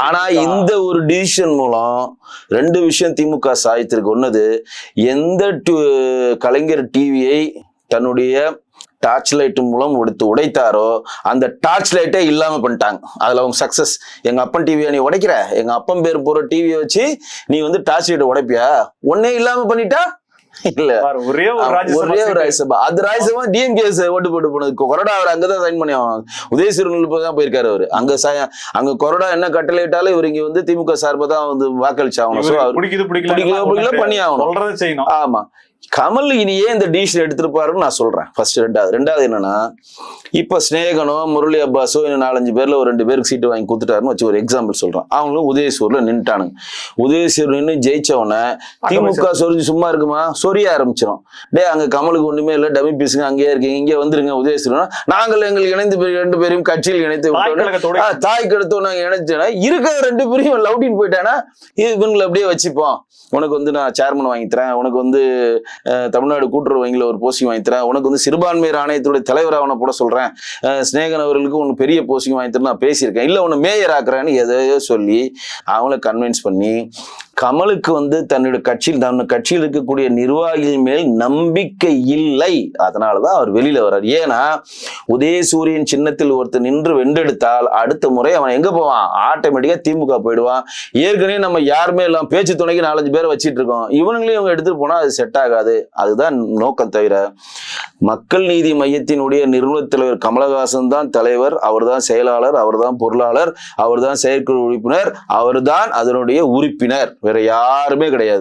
ஆனா இந்த ஒரு டிசிஷன் மூலம் 2 விஷயம் திமுக சாதித்திருக்கு. ஒன்னது, எந்த கலைஞர் டிவியை தன்னுடைய டார்ச் லைட் மூலம் உடைத்தாரோ அந்த டார்ச் லைட்டே இல்லாம பண்ணிட்டாங்க. அதுல அவங்க சக்சஸ். எங்க அப்பன் டிவியை நீ உடைக்கிற, எங்க அப்பன் பேர் போற டிவியை வச்சு நீ டார்ச் லைட் உடைப்பியா? ஒன்னே இல்லாம பண்ணிட்டா இல்ல. ஒரே ஒரு ராஜ்யசபா, அது ராஜ்யசபா டிஎம்கே ஓட்டு போட்டு போனது. கொரோனா அவர் அங்கதான் சைன் பண்ணி ஆகணும். உதயசூரியன் தான் போயிருக்காரு அவரு. அங்க கொரோனா என்ன கட்டளை இட்டாலும் இவர் இங்க திமுக சார்பா தான் வாக்களிச்சு ஆகணும். பிடிக்கல பண்ணி ஆகணும். ஆமா. கமல் இனியே இந்த டிசிஷன் எடுத்திருப்பாருன்னு நான் சொல்றேன். ஃபர்ஸ்ட். ரெண்டாவது என்னன்னா, இப்ப ஸ்நேகனோ முரளி அப்பாஸோ இன்னும் 4-5 பேர்ல ஒரு 2 பேருக்கு சீட்டு வாங்கி கொடுத்துட்டாருன்னு வச்சு ஒரு எக்ஸாம்பிள் சொல்றேன். அவங்களும் உதயசூர்ல நின்றுட்டானுங்க. உதயசூர் நின்று ஜெயிச்சவன திமுக சொரிஞ்சு சும்மா இருக்குமா? சொரிய ஆரம்பிச்சிடும். அங்க கமலுக்கு ஒண்ணுமே இல்லை, டமி பீஸுங்க அங்கேயே இருக்கீங்க, இங்கே வந்துருங்க உதயசூர். நாங்கள் எங்களுக்கு இணைந்து 2 பேரையும் கட்சியில் இணைத்து தாய் கெடுத்தோம் நாங்க இணைச்சோன்னா இருக்கிற 2 பேரையும் லவுடின்னு போயிட்டானா இவங்களை அப்படியே வச்சுப்போம். உனக்கு நான் சேர்மன் வாங்கி தரேன், உனக்கு தமிழ்நாடு கூட்டுறவு வங்கியில ஒரு போஸ்டிங் வாங்கி தரேன், உனக்கு சிறுபான்மையர் ஆணையத்துடைய தலைவர் அவனை போட சொல்றேன், ஸ்நேகன் அவர்களுக்கு ஒன்று பெரிய போஸ்டிங் வாங்கி தரேன் நான் பேசியிருக்கேன், இல்லை ஒன்று மேயர் ஆக்குறேன்னு எதையோ சொல்லி அவங்கள கன்வின்ஸ் பண்ணி கமலுக்கு தன்னுடைய கட்சியில் இருக்கக்கூடிய நிர்வாகிகள் மேல் நம்பிக்கை இல்லை. அதனாலதான் அவர் வெளியில வர்றார். ஏன்னா உதயசூரியன் சின்னத்தில் ஒருத்தர் நின்று வென்றெடுத்தால் அடுத்த முறை அவன் எங்க போவான்? ஆட்டோமேட்டிக்கா திமுக போயிடுவான். ஏற்கனவே நம்ம யாருமே எல்லாம் பேச்சு துணைக்கு 4-5 பேரை வச்சிட்டு இருக்கோம். இவனுங்களையும் இவங்க எடுத்துட்டு போனா அது செட் ஆகாது. அதுதான் நோக்கம். தவிர மக்கள் நீதி மையத்தினுடைய நிறுவன தலைவர் கமலஹாசன் தான் தலைவர், அவர் தான் செயலாளர், அவர் தான் பொருளாளர், அவர் தான் செயற்குழு உறுப்பினர், அவர் தான் அதனுடைய உறுப்பினர். வேற யாருமே கிடையாது.